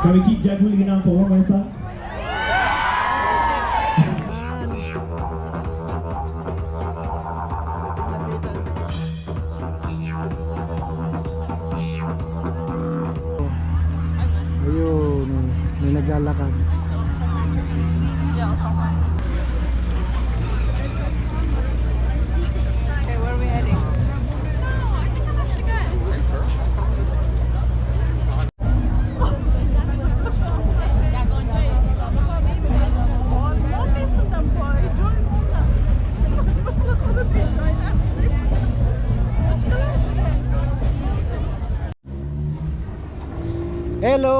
Can we keep Jack Hooligan on for one more song? Ayun, may naglalakad. Okay, where are we heading? Hello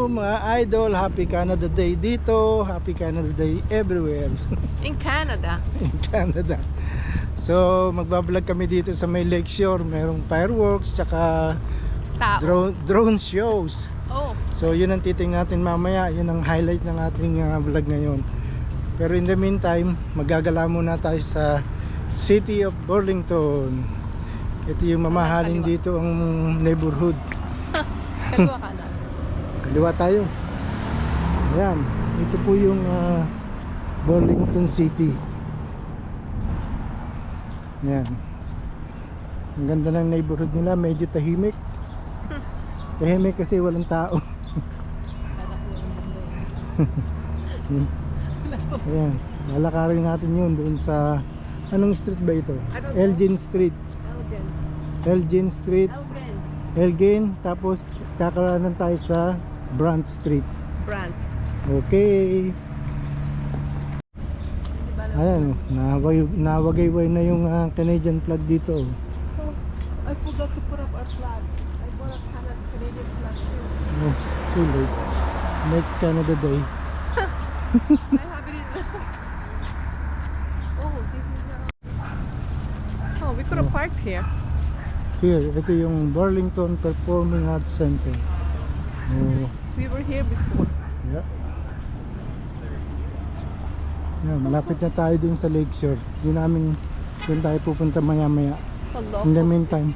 mga idol, happy Canada Day dito, happy Canada Day everywhere In Canada. in Canada. So magbablog kami dito sa may Lakeshore, merong fireworks tsaka Tao. drone shows. Oh, So yun ang titingnan natin mamaya, yun ang highlight ng ating vlog ngayon. Pero in the meantime, magagala muna tayo sa City of Burlington. Ito yung mamahalin dito ang neighborhood. kaliwa ka na. Kaliwa tayo. Ayan, ito po yung Burlington City. Ayan. Ang ganda ng neighborhood nila, medyo tahimik. Tahimik kasi walang tao. Ayan, lalakarin natin yun doon sa anong street ba ito? Elgin Street. Elgin Street. Elgin, tapos kakaraanan tayo sa Brant Street. Brant. Okay. Ayan, nawagayway na yung Canadian flag dito. I forgot to put up our flag. I bought a Canadian flag too. Oh, too late. Next Canada Day. I have it in Oh, this is Oh, we could have parked here. Here, ito yung Burlington Performing Arts Center. Oh, We were here before. yeah. Yeah, malapit na tayo dun sa Lakeshore. Doon tayo pupunta maya-maya. Hello. In the meantime,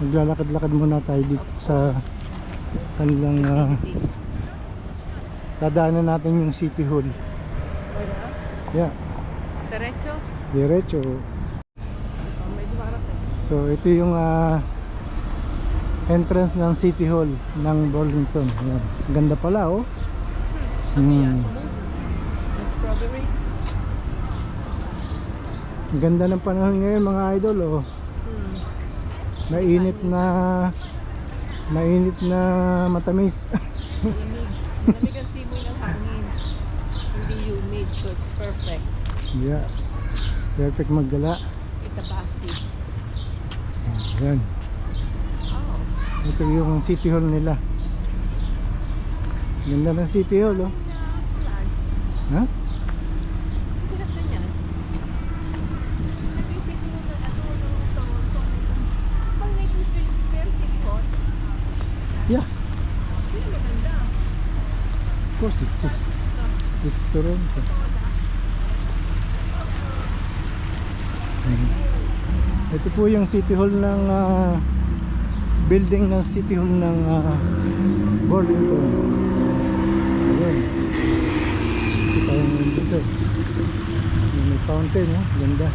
maglalakad-lakad muna tayo dito sa kanilang dadaanan natin yung City Hall. Yeah, Derecho? diretso. Oh, may dumarating. So ito yung entrance ng City Hall ng Burlington. Ayan. Ganda pala oh. Mousse. May strawberry. Ang ganda ng panahon ngayon mga idol oh. Mainit na matamis. Lamig. Lamig ang simoy ng hangin. Hindi humid, so it's perfect. Yeah, perfect maggala. Itabashi. Ayan. Oh. Ito yung City Hall nila. Ganda ng City Hall oh. Flags. Ha? Hindi na ganyan. Ito yung City Hall ng Toronto. Pang native film square City Hall. Yeah, Hindi maganda. of course it's Toronto. Ito po yung City Hall ng building ng City Hall ng Burlington. Ayan. Ito tayong dito. May fountain, oh. Ganda.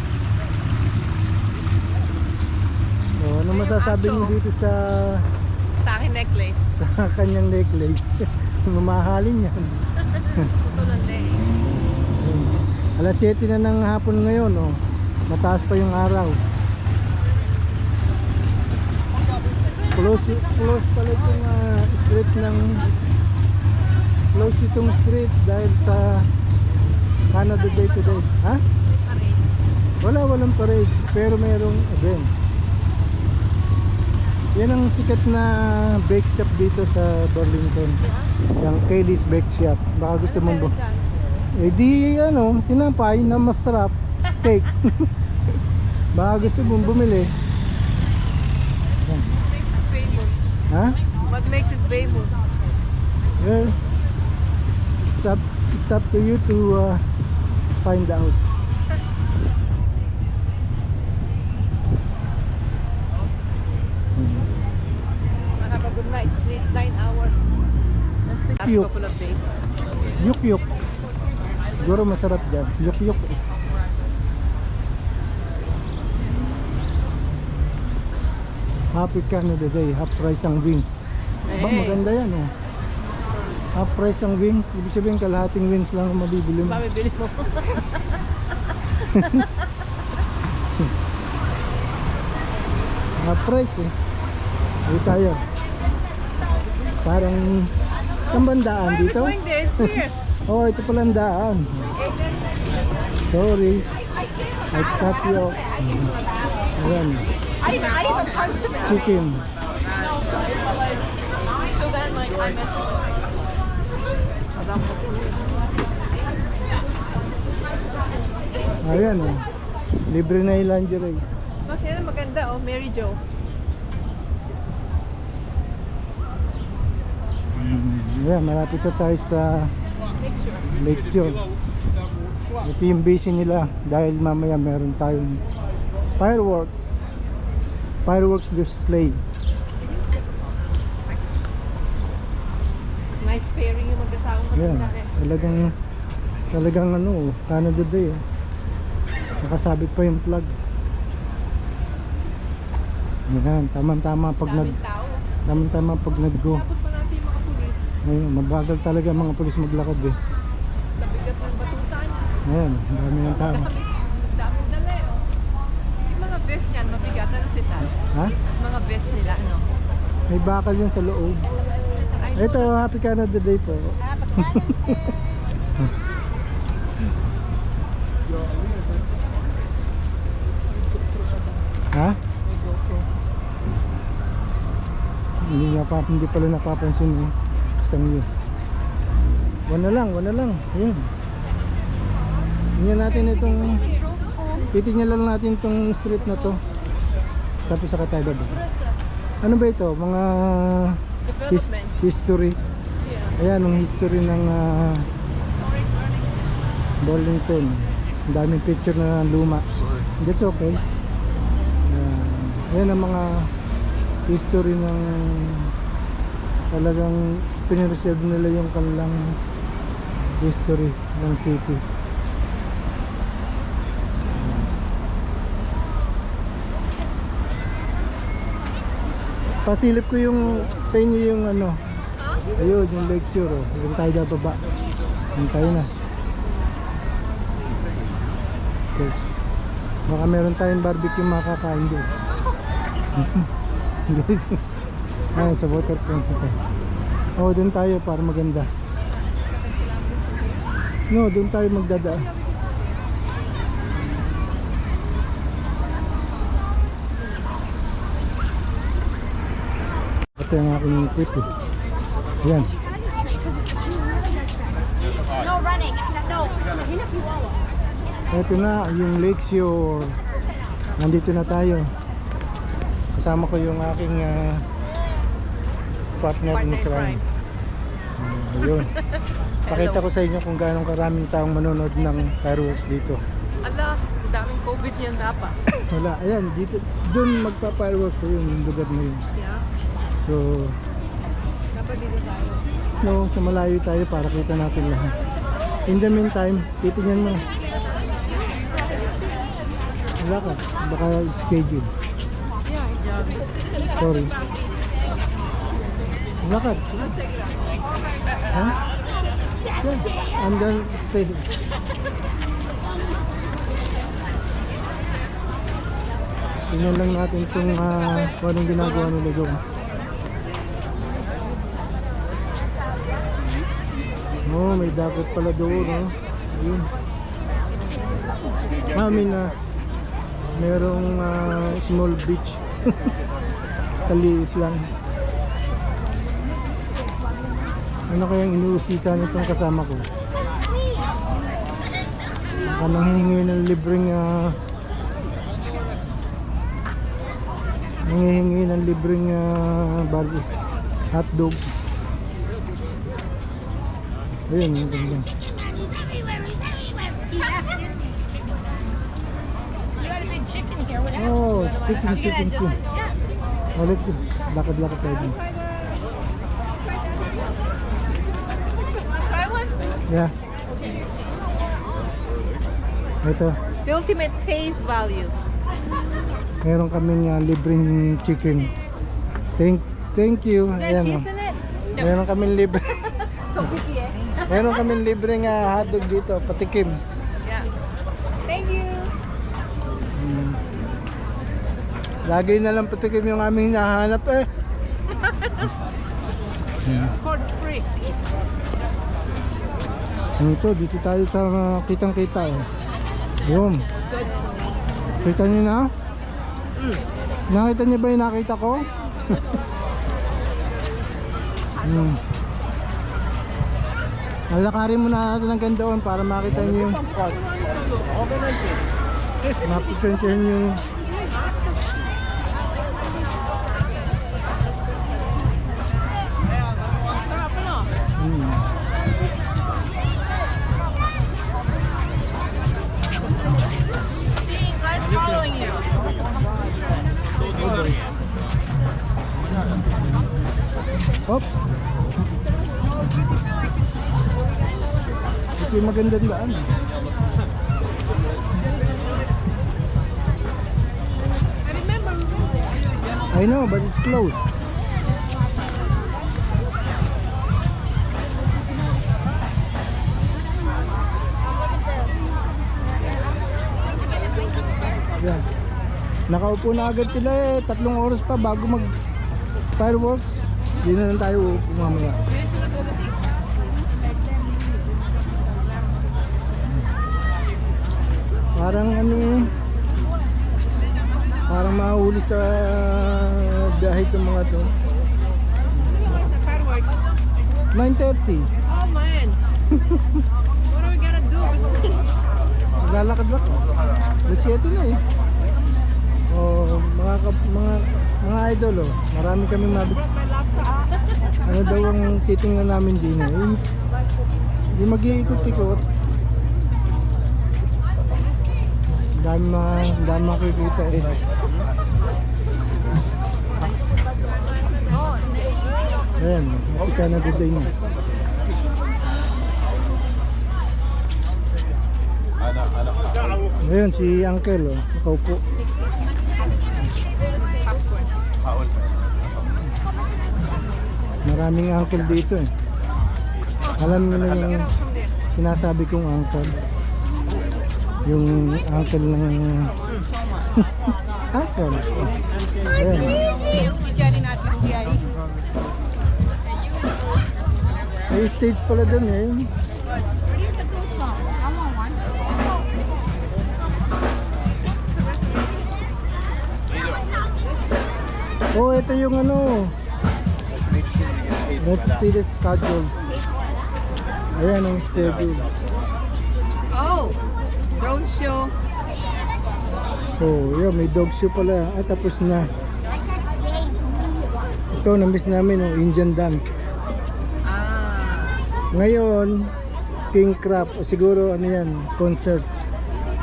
So, ano masasabi niyo dito sa Sa akin necklace. kanyang necklace? Mamahalin yan. Ito lang Alas 7 na ng hapon ngayon, oh. Mataas pa yung araw. Close pala itong street ng close itong street dahil sa Canada Day today. Ha? Walang parade pero merong event. Yan ang sikat na bake shop dito sa Burlington. Yung Kaylee's Bake Shop. Baka gusto mong eh di ano, tinapay na masarap cake. Baka gusto mong bumili. Yan. Ha? What makes it famous? Well, it's up to you to find out. Have a good night. Sleep 9 hours. Yuk-yuk. couple of days. Yuk-yuk. Siguro masarap dyan. Yuk-yuk. Happy Canada Day. Half price ang wings. Ba, Eh. maganda yan oh. Half price ang wing. Ibig sabihin kalahating wings lang ang mabibili mo. Mabibili mo. Half price eh. Dito tayo. Parang saan bandaan dito? Going there, it's here. Oh, ito pala ang daan. Sorry. I cut you off. Ayan. Chicken. So then, like, I messaged Ayan oh. Libre na yung lingerie. Bakit na maganda, oh, Mary Jo. Ayan, malapit na tayo sa Make sure. Lakeshore. Ito yung base nila dahil mamaya meron tayong fireworks display. Nice pairing yung mag-asawang Ayan, maganda eh. talagang ano, Canada Day oh. Nakasabit pa yung plug. Ayan, tama-tama pag Daming tao. pag nag-go. Tapos pa natin yung mga pulis. Ayun, mabagal talaga ang mga pulis maglakad eh. Sa bigat ng batutan. Ayan, ang dami ng tao. Daming dala eh. Oh. Yung mga vest niyan, mabigat. Ano si Tal? Ha? Mga vest nila, ano? May bakal yan sa loob. Ay, Ito, Happy Canada Day po. Ha? Hindi pala napapansin yung isang yun. One na lang. Ayun. Tingnan natin itong, titingnan lang natin itong street na to. Tapos saka tayo baba. Ano ba ito? Mga development. history. Yeah. Ayan, ang history ng Burlington. Ang daming picture na luma. That's okay. Ayan ang mga history ng talagang pinreserve nila yung kanilang history ng city. Pasilip ko yung sa inyo yung ano. Ayun, yung Lakeshore oh. Yung tayo na baba. Yung tayo na. Okay. Baka meron tayong barbecue makakain doon. Ayun, sa waterfront ito. Oh, doon tayo para maganda. No, doon tayo magdadaan. Ito yung aking trip eh. Ayan. No running. No. Hinap you all. Ito na yung Lakeshore. Nandito na tayo. Kasama ko yung aking partner in crime. Ayun. Pakita ko sa inyo kung gaano karaming taong manonood ng fireworks dito. Ala, daming COVID niyan dapat. Wala, ayan, dito, doon magpa-fireworks ko yung lugar na yun. Yeah. So, Dapat dito tayo. no, sa malayo tayo para kita natin lahat. In the meantime, titingnan mo. Wala ka, baka schedule. Yeah. Sorry. Lakad. Ha? Yeah, I'm done staying. Tingnan lang natin kung anong ginagawa nila doon. Oh, may dagat pala doon, no? Ayun. Amin na merong small beach. Kaliit lang. Ano kayang inuusisa nitong kasama ko? Anong hihingi ng libreng nangihingi ng libreng burger, hotdog. Ayun, yung ganda. Oh, chicken. Oh, let's go. Lakad-lakad tayo din. Yeah. Ito, The ultimate taste value. meron kaming libreng chicken. Thank you. Is there Ayan, cheese oh. in it? Meron kaming libre. So picky eh. Meron kaming libreng hotdog dito, patikim. Yeah. Thank you. Lagi na lang patikim yung aming hinahanap eh. For free. Dito tayo sa kitang-kita eh. Yun. Good. Kita niyo na? Nakita niyo ba yung nakita ko? Alakarin muna natin ang gandoon para makita niyo yung mapipensyon niyo yung God's following you. Oops. Ito yung magandang daan. I remember. I know, but it's closed. Yan. Nakaupo na agad sila eh. 3 oras pa bago mag fireworks. Hindi na lang tayo uupo mamaya. Parang ano eh. Parang mahuli sa biyahe itong mga to. The fireworks. 9:30. Oh man. What are we gonna do? Naglalakad-lakad. Alas 7 na eh. Oh, mga idol oh. Marami kaming mabit. My laptop. Ano daw ang titingnan namin din eh. Hindi mag-iikot-ikot. Dami makikita eh. Ayan, napika na good day mo. Ayan si Uncle oh, nakaupo. Maraming uncle dito eh. Alam mo na yung sinasabi kong uncle. Yung uncle ng uncle. Ayan. May stage pala dun eh. Oh, ito yung ano. Let's see the schedule. Ayan ang schedule. Oh, drone show. Oh, yun, may dog show pala. Ah, tapos na. Ito, na-miss namin yung Indian dance. Ah, Ngayon, King Crab. O siguro, ano yan, concert.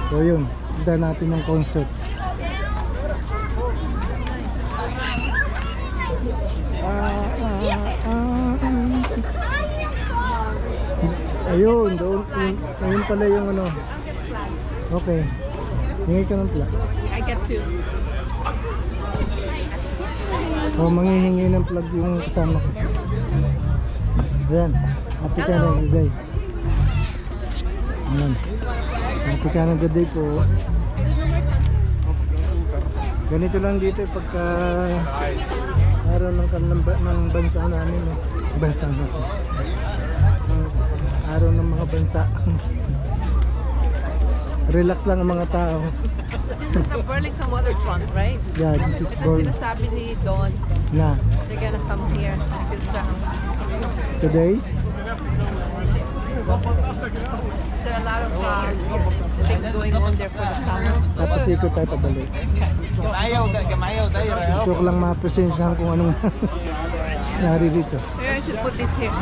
So yun, punta natin ng concert. Ayun, doon. Ayun pala yung ano. Okay. Hingi ka ng plug. I get to. O, manghihingi ng plug yung kasama ko. Ayan. Happy Canada Day. Ayan. Happy Canada Day po. Ganito lang dito pagka araw ng bansa namin. Bansa natin. Araw ng mga bansa. Relax lang ang mga tao. This is the Burlington Waterfront, right? Yeah, this is Ito for sinasabi ni Don. na They're gonna come here. today. There are a lot of things going on there for the summer. Tapos ikot tayo pabalik. Gusto ko lang ma-presensyahan kung anong nari dito. Maybe I should put this here.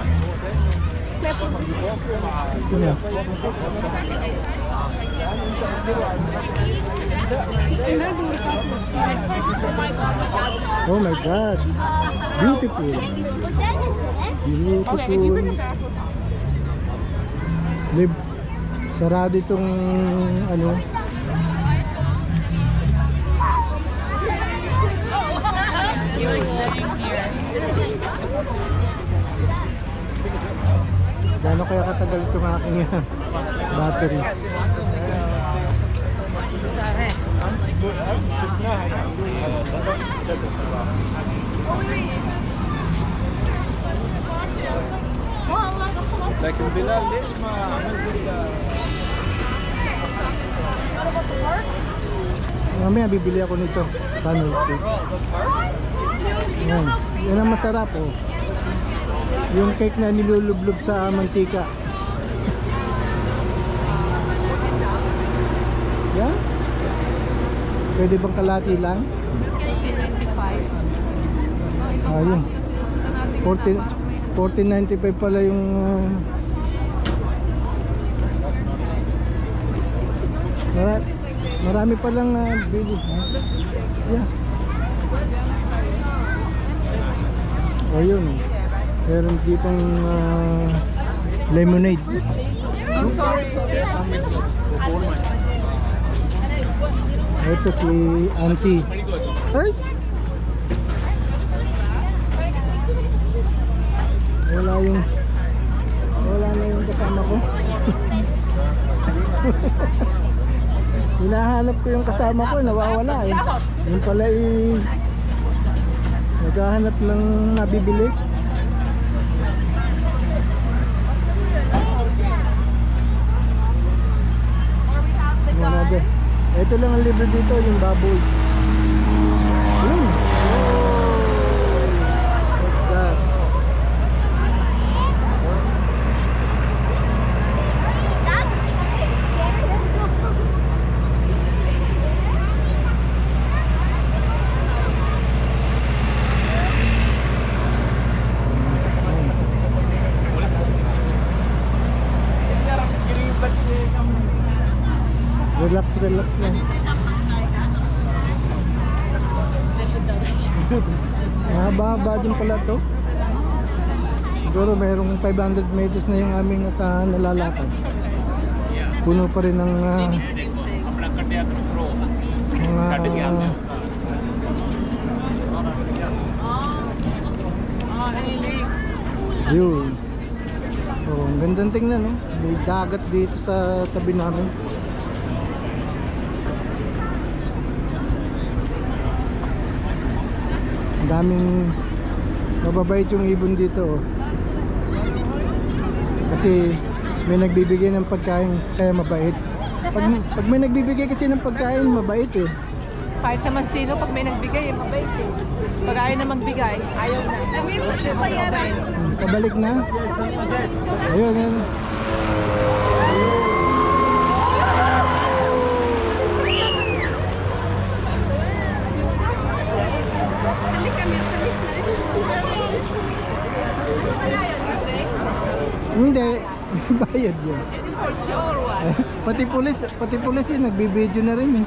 Ito na. Oh my God. Beautiful. Okay, if you bring Beautiful. it back. Sarado itong ano. Gano'n kaya katagal itong aking battery? لكن بلال ليش ما عملت Mamaya bibili ako nito. Funnel cake. Yan. Yan ang masarap oh. Yung cake na nilulublob sa mantika. Yan. Pwede bang kalati lang? 25. Ayun. 14.95 pala yung marami pa lang bili. Yeah. Ayun. Meron ditong lemonade. I'm sorry. Ito si Auntie. Ay! Wala na yung kasama ko. Hinahanap ko yung kasama ko, nawawala eh. Yung pala naghahanap ng nabibili. Ito lang ang libre dito, yung baboy. Ayun. What's that? Relax lang. Mahaba din pala to. Siguro mayroong 500 meters na yung aming nalalakad. Puno pa rin ng yun. Oh, ang gandang tingnan no. May dagat dito sa tabi namin. Ang daming mababait yung ibon dito oh. Kasi may nagbibigay ng pagkain kaya mabait. Pag may nagbibigay kasi ng pagkain mabait eh. Kahit naman sino pag may nagbigay, mabait eh. Pag ayaw na magbigay, ayaw na. Pabalik na. Ayun yan. Hindi, bayad yun. For sure, what? Pati pulis yun, nagbibideo na rin eh.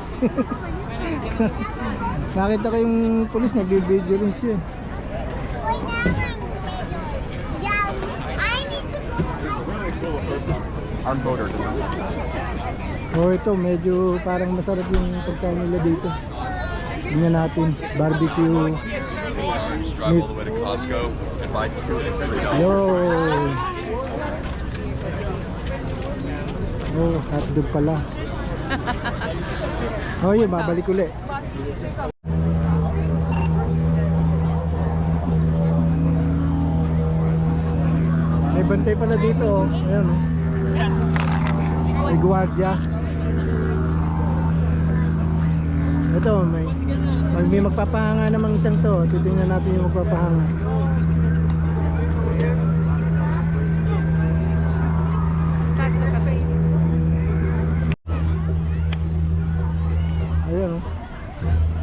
Nakita ko yung pulis, nagbibideo rin siya. Oh, ito medyo parang masarap yung pagkain nila dito. Tingnan natin, barbecue meat. Yo. Oh, hotdog pala. Oh, yun, babalik ulit. May bantay pala dito, oh. Ayan, oh. May guwardia. Ito, may magpapahanga namang isang to. Titingnan natin yung magpapahanga. Ayun, oh.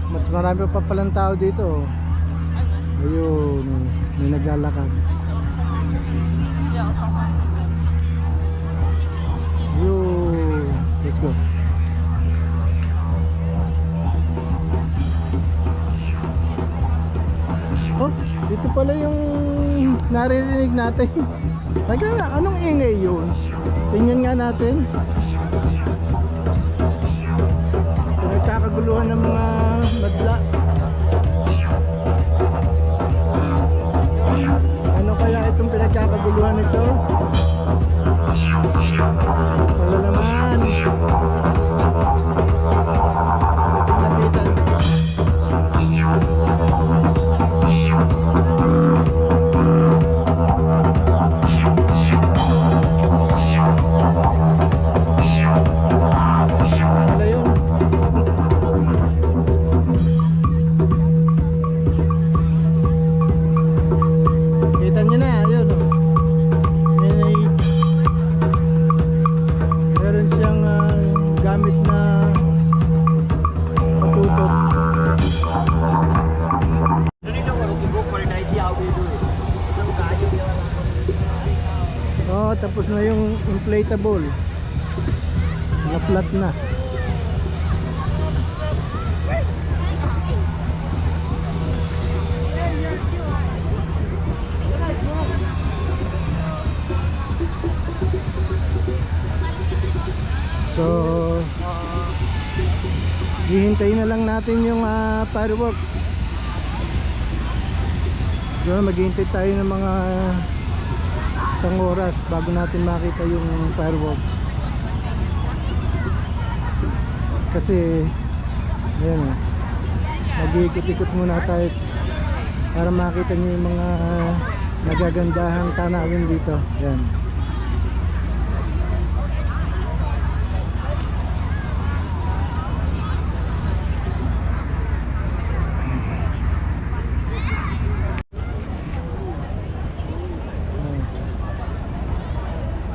Mas marami pa palang tao dito, oh. Ayun, may naglalakad. Ayun, let's go. Oh, dito pala yung naririnig natin. Teka, anong ingay yun? Tingnan nga natin. Nagkakaguluhan ng mga madla. Ano kaya itong pinagkakaguluhan nito? Wala naman. Lapitan. Wala yun. Kita nyo na, yun o. Meron siyang gamit na patutok. Oh, tapos na yung inflatable. Na-flat na. So, hihintayin na lang natin yung fireworks. So, maghihintay tayo ng mga isang oras bago natin makita yung fireworks. Kasi, ayan, mag-iikot-ikot muna tayo para makita nyo yung mga nagagandahang tanawin dito. Ayan.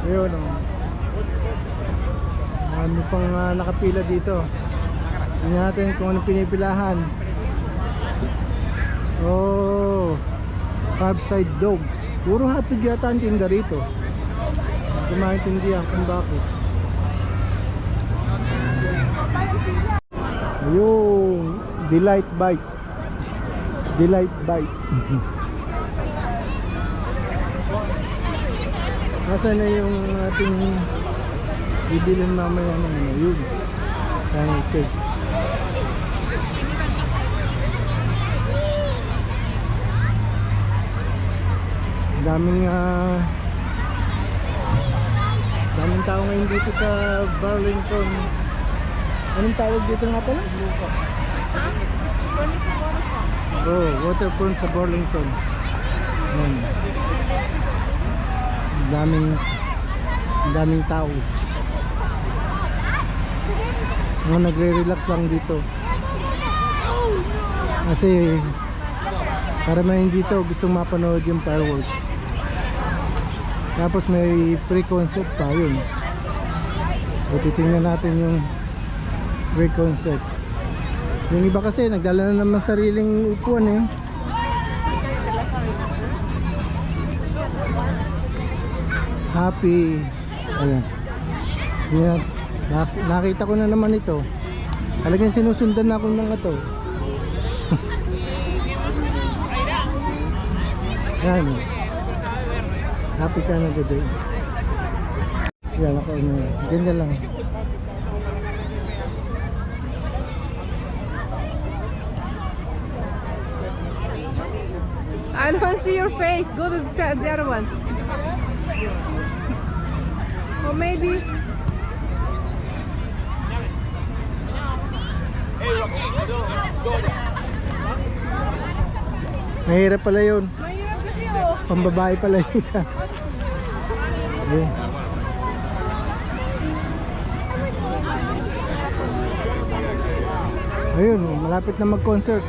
Ayun o. Ano pang nakapila dito. Tingnan natin kung anong pinipilahan. Oh, curbside dogs. Puro hotdog yata ang tinda rito. Hindi ko maintindihan kung bakit. Ayun, Delight Bite. Delight Bite. Nasaan na yung ating bibilin mamaya ng ano yun? Thank you. Daming tao ngayon dito sa Burlington. Anong tawag dito nga pala? Oh, waterfront sa Burlington. Ayan. Daming tao. Mga nagre-relax lang dito. Kasi karamihan dito gustong mapanood yung fireworks. Tapos may pre-concert pa yun. So titingnan natin yung pre-concert. Yung iba kasi nagdala na naman sariling upuan eh. Happy. Ayan. Yan. Nakita ko na naman ito. Talagang sinusundan na ako ng mga to. Yan. Happy Canada Day. Yan ako na. Ganda lang. I don't see your face. Go to the other one. Or maybe. Mahirap pala yun. Mahirap kasi oh. Pambabae pala yung isa. Ayun. Ayun, malapit na mag-concert.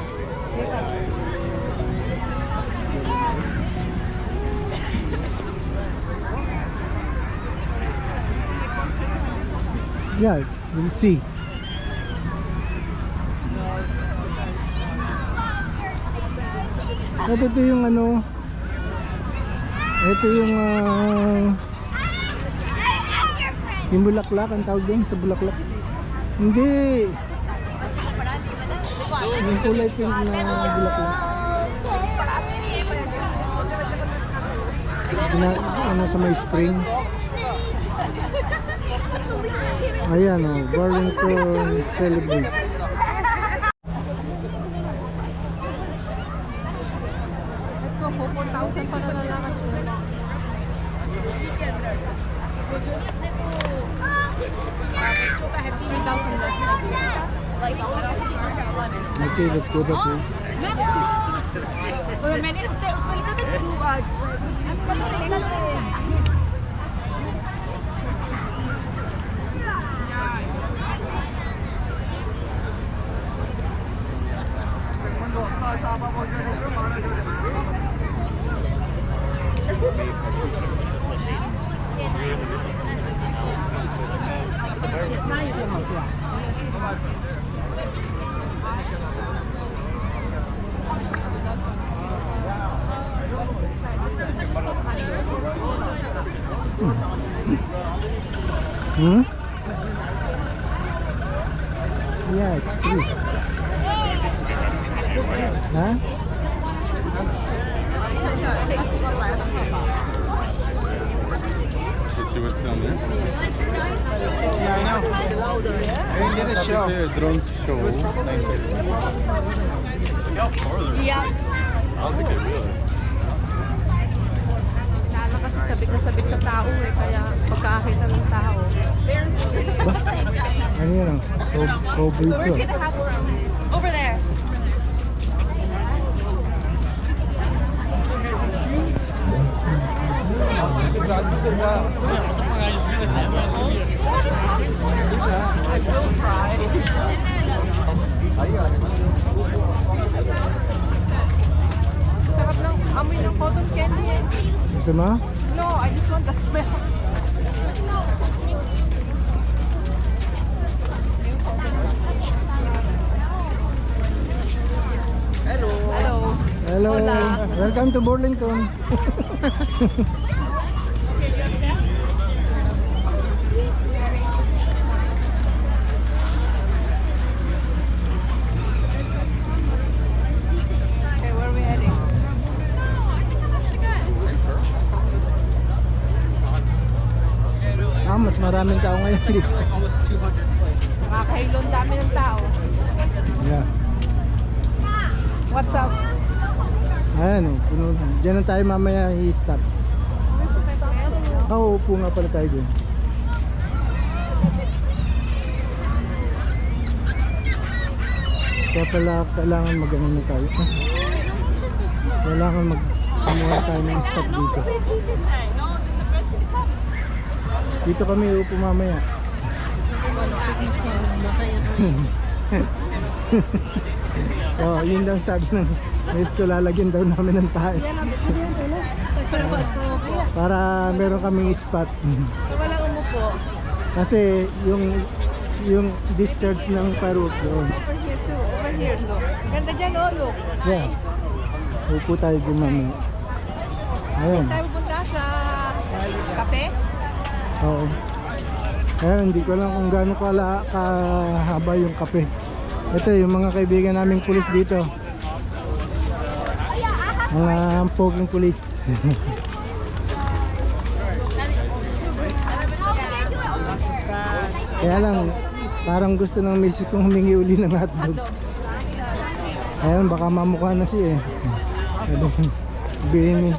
Yeah, we'll see. At ito yung ano, ito yung bulaklak, ang tawag doon sa bulaklak. Hindi. Yung kulay pink na bulaklak. ano sa may spring. Ayan o, Burlington celebrates. Let's go po, 4,000 pa na lalakad ko. Okay, let's go that way. मैंने उसमें लिखा था Hmm? Yeah, it's free. Huh? You see what's down there? Yeah, I know. I did a show. Drones show. Yeah. I don't think they will. Lalo kasi sabik na sabik sa tao eh, kaya pagkakita ng tao. Ano yun? Cowboy ko. Over there. I will try. Sarap ng amoy ng cotton candy eh. Gusto mo? No, I just want the smell. Hello. Hello. Hello. Hola. Welcome to Burlington. Okay, where are we heading? Mas maraming tao ngayon dito. Almost 200 slaves. Nakakahilon dami ng tao. Yeah. What's up? Ayan o, puno na. Diyan na tayo mamaya i-stop. Oo, upo nga pala tayo dyan. Kaya pala kailangan mag-ano na tayo. Kailangan mag-kumuha tayo ng stop dito. Dito kami upo mamaya. Oh, yun daw sabi ng Mesto, lalagyan daw namin ng tayo. Para meron kaming spot. Walang umupo. Kasi yung discharge ng firework doon. Over here too. Over here, look. Ganda dyan, oh, look. Yeah. Upo tayo dyan mamaya. Ayun. Tayo pupunta sa kape. Oo. Ayun, hindi ko lang kung gaano kahaba yung kape. Ito yung mga kaibigan naming pulis dito. Mga poging pulis. Kaya lang, parang gusto ng misis kong humingi uli ng hotdog. Ayun, baka mamukha na siya eh. Bilhin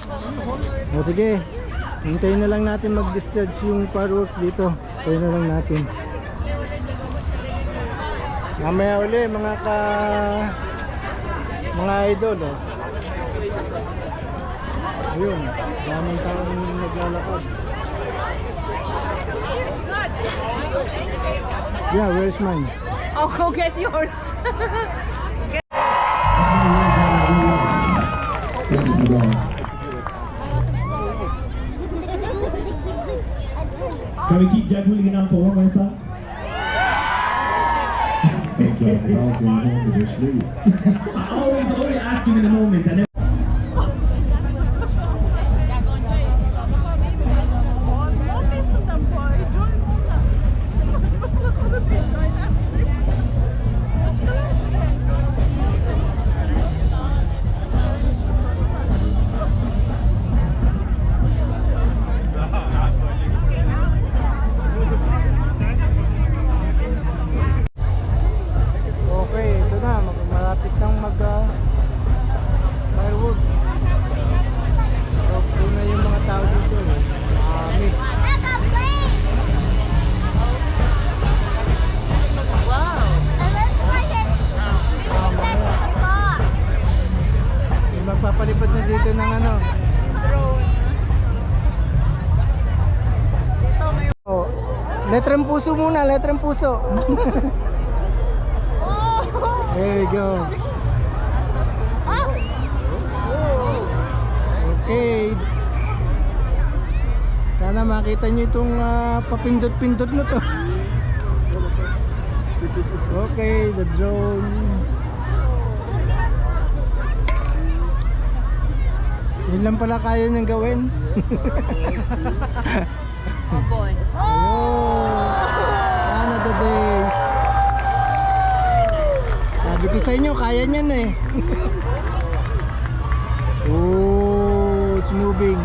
o sige, hintayin na lang natin mag-discharge yung fireworks dito. Hintayin na lang natin. Mamaya uli mga idol oh. Ayun, daming taong naglalakad. Yeah, where's mine? Oh, go get yours. Can we keep Jack Hooligan on for one more song? Okay, I'll go home to sleep. I always ask him in the moment, and then Nagpapalipad na dito ng ano. Oh, letrang puso muna, letrang puso. There you go. Okay. Sana makita nyo itong papindot-pindot na to. Okay, the drone. Yun lang pala kaya niyang gawin. Oh boy. Ayun. Another day. Sabi ko sa inyo, kaya niyan eh. Oh, it's moving.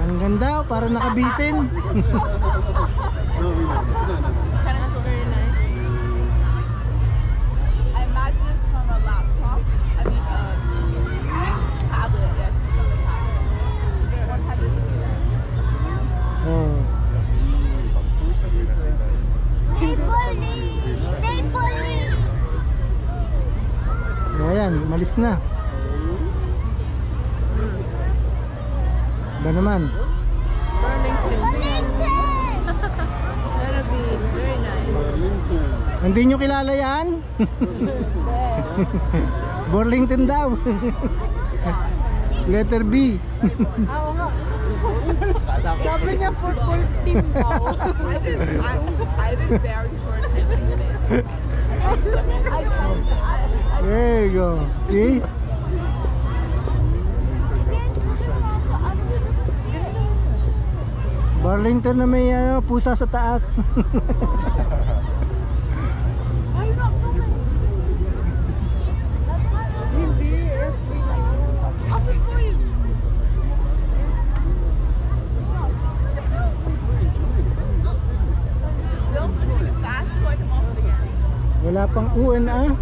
Ang ganda, para nakabitin. That's very nice. I imagine it's from a laptop. I mean, tablet. Yes, it's from a tablet. What type is it? Oh. Ayan, malis na. Ba naman? Burlington. That'll be very nice. Hindi nyo kilala yan? Burlington daw. Letter B. Sabi niya football team daw. I've been very short today. There you go. See? Burlington na may pusa sa taas. Wala pang UNA.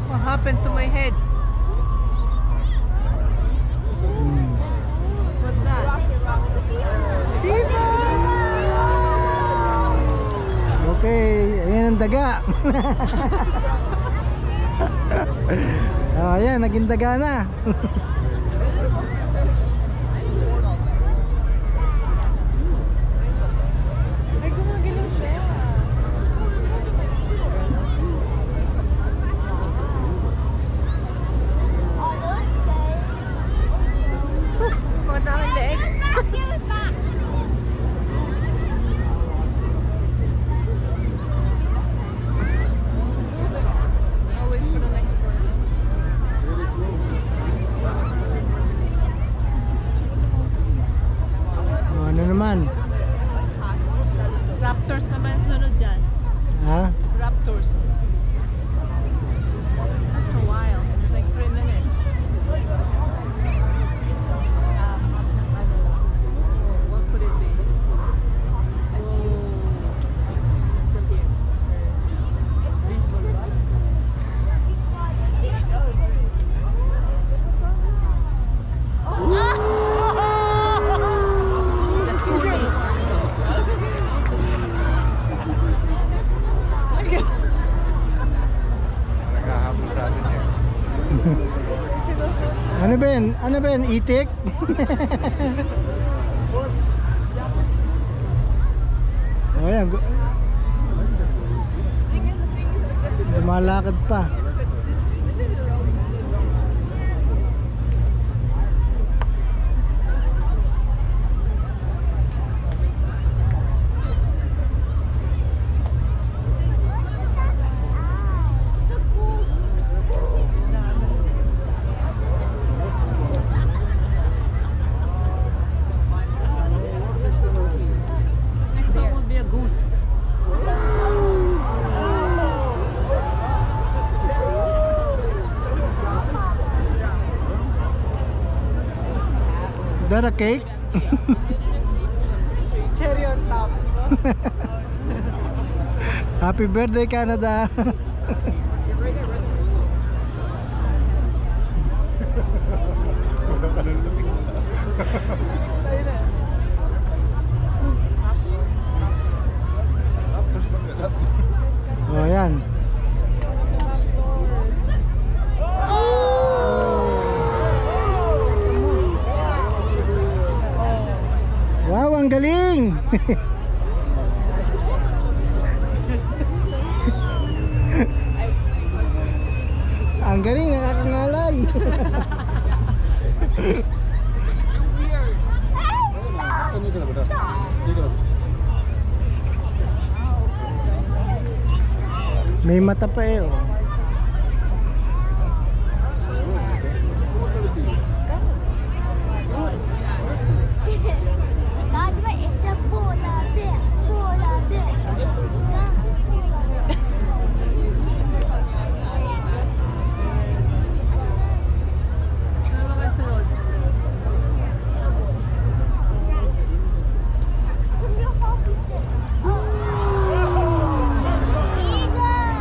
What happened to my head? What's that? Okay, ayan ang daga. Oh, ayan, naging daga na. Ay, gumagalaw siya. Mga daming leeg. I'll wait for the next one. Oh, ano naman? Raptors naman sunod dyan. Ha? Raptors. That's a while. It's like 3 minutes. What could it be? From here. Naghahabol sa atin eh. Ano ba yan? Ano ba yan? Itik? Oh, ayan. Lumalakad pa. Next one will be a goose. Is that a cake? cherry on top. Happy birthday, Canada! Oh, yan. Wow, ang galing! Ang galing, nakakangalay! May mata pa eh, oh. Daddy, it's a polar bear. Polar bear. It's a polar bear. Ano mga sunod? Give me a hockey stick. Oh. Eagle.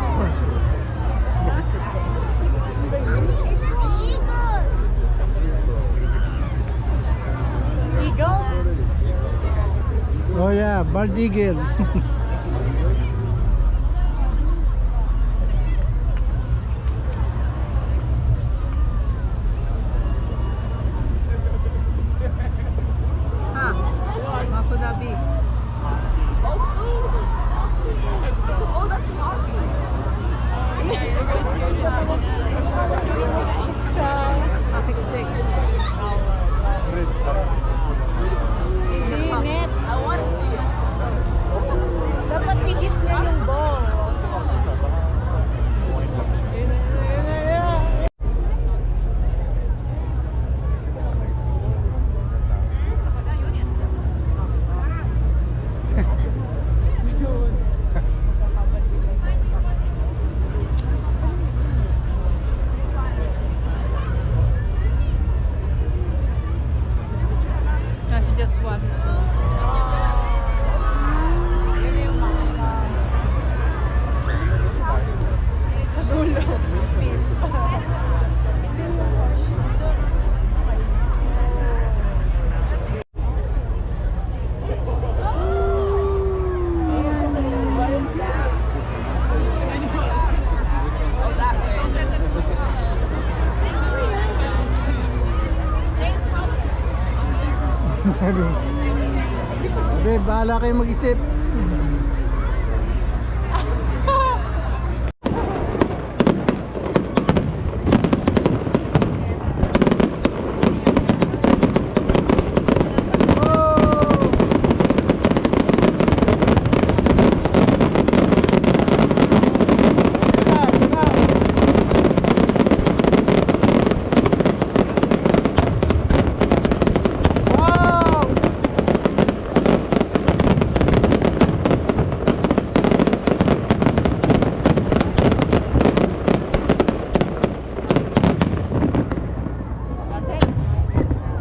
It's an eagle. Eagle? Oh yeah, bald eagle. Ha? Makuda Beach. Sa Hockey stick. hindi net. Dapat i-hit niya yung ball. Kasi just one. Sa dulo. Sabi, bahala kayo mag-isip.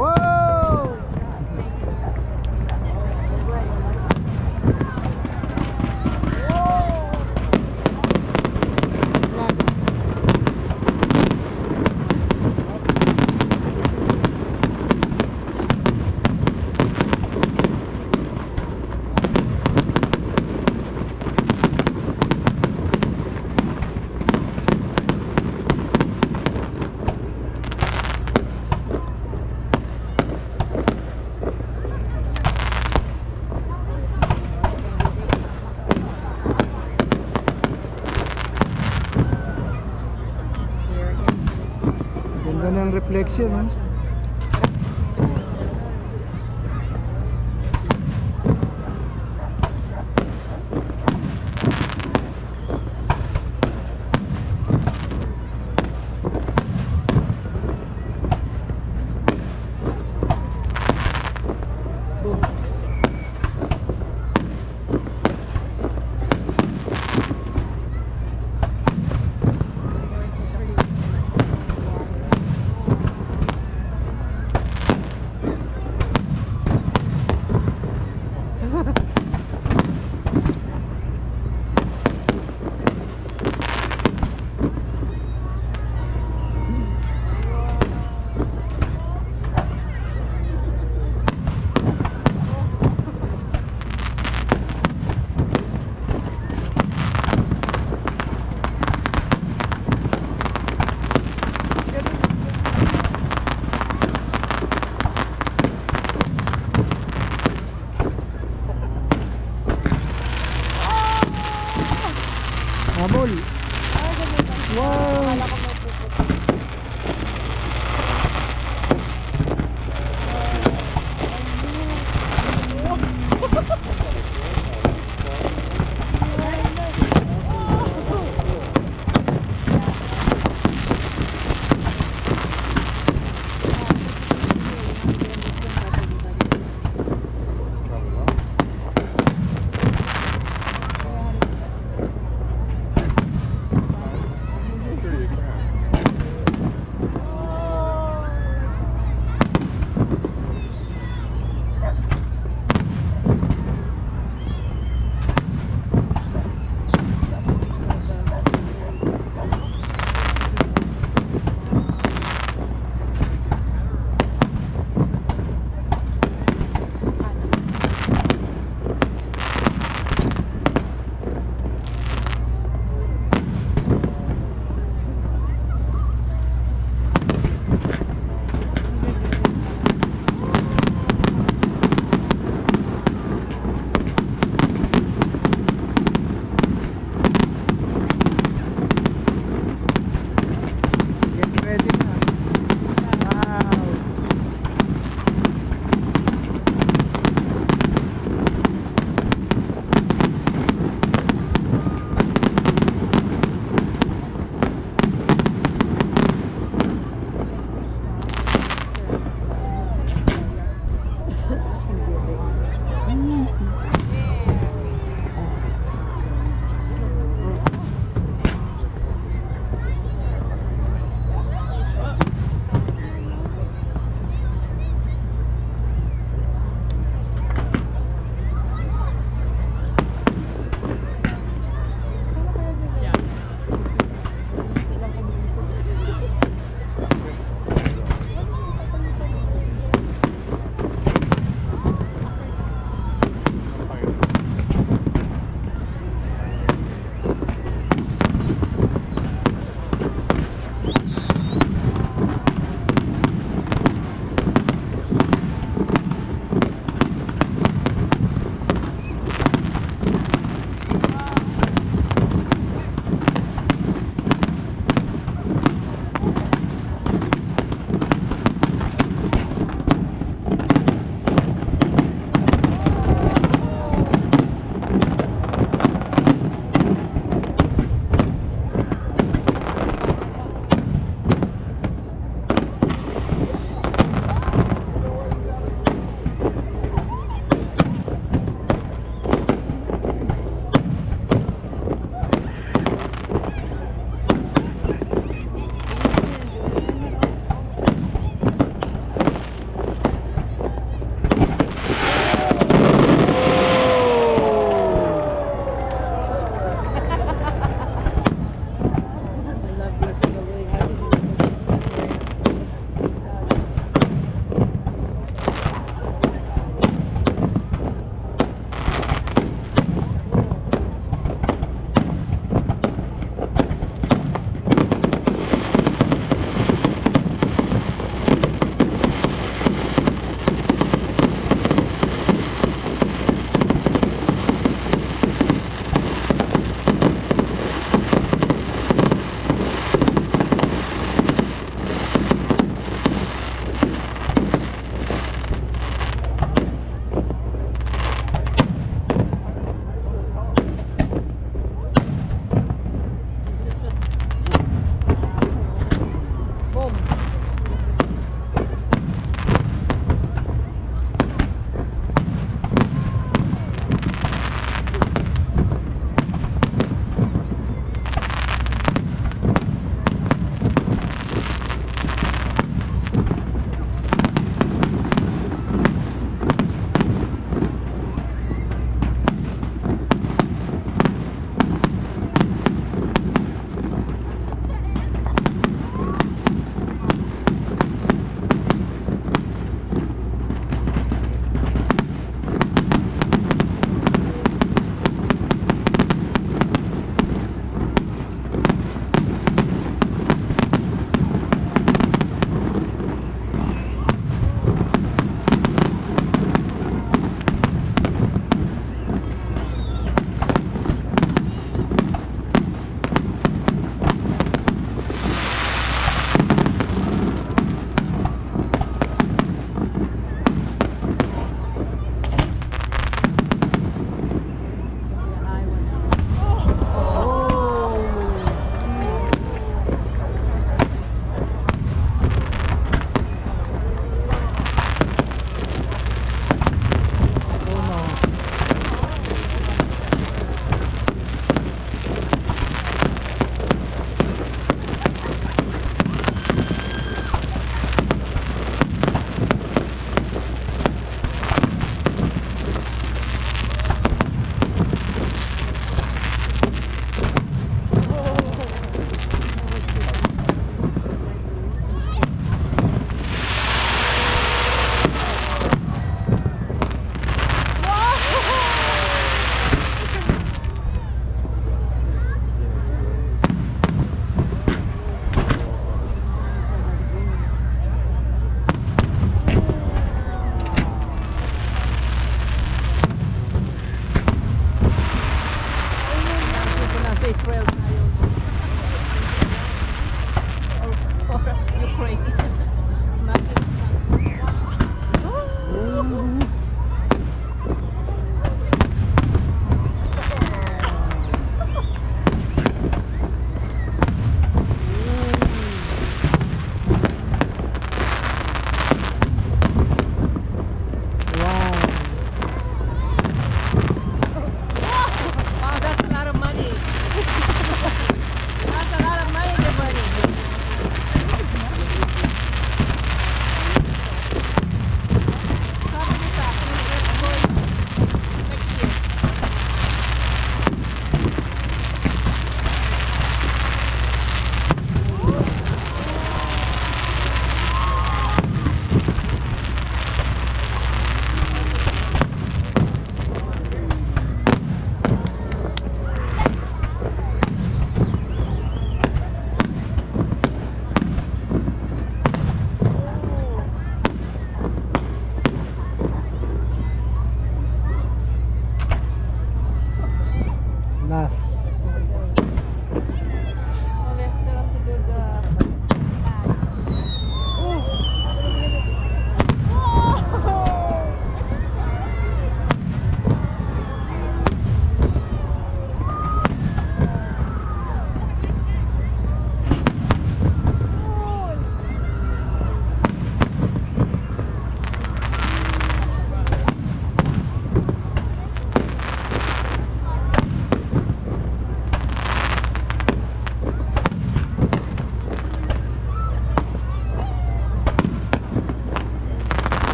Wow! Ganda ng reflection, ha?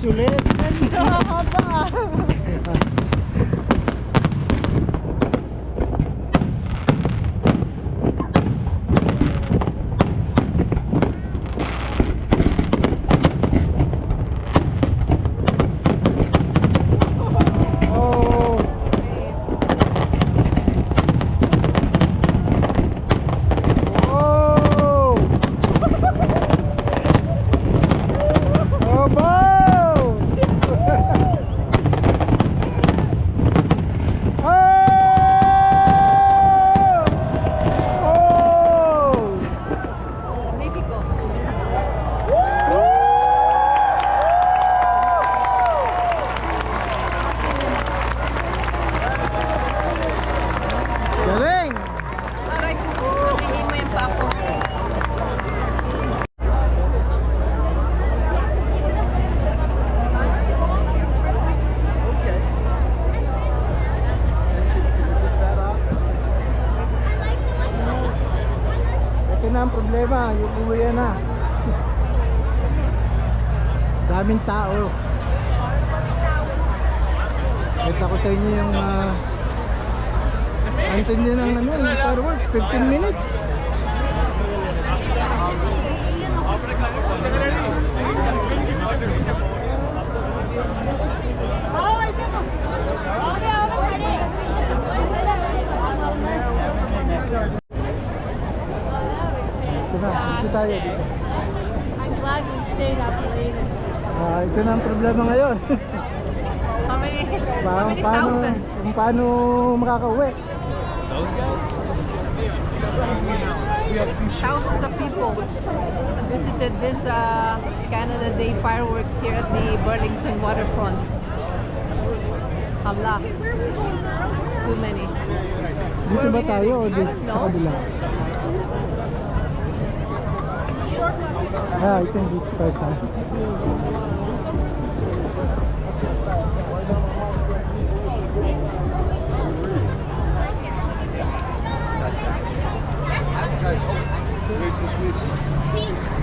ulit. Haba. Oh. Oh. Abo! Oh! Magnifico. Galing! Aray ko, hindi mo yung papo. Ito na ang problema, yung uwi na. Daming tao. Kita ko sa inyo yung antindi ng ano, yung fireworks, 15 minutes. Ito na, ito tayo dito. I'm glad we stayed up late. Ito na ang problema ngayon. How many Paano, thousands? kung paano makakauwi. Thousands of people visited this Canada Day fireworks here at the Burlington waterfront. Hala. Too many. Dito ba tayo o dito I don't sa know. kabila? I think dito tayo sa Pink.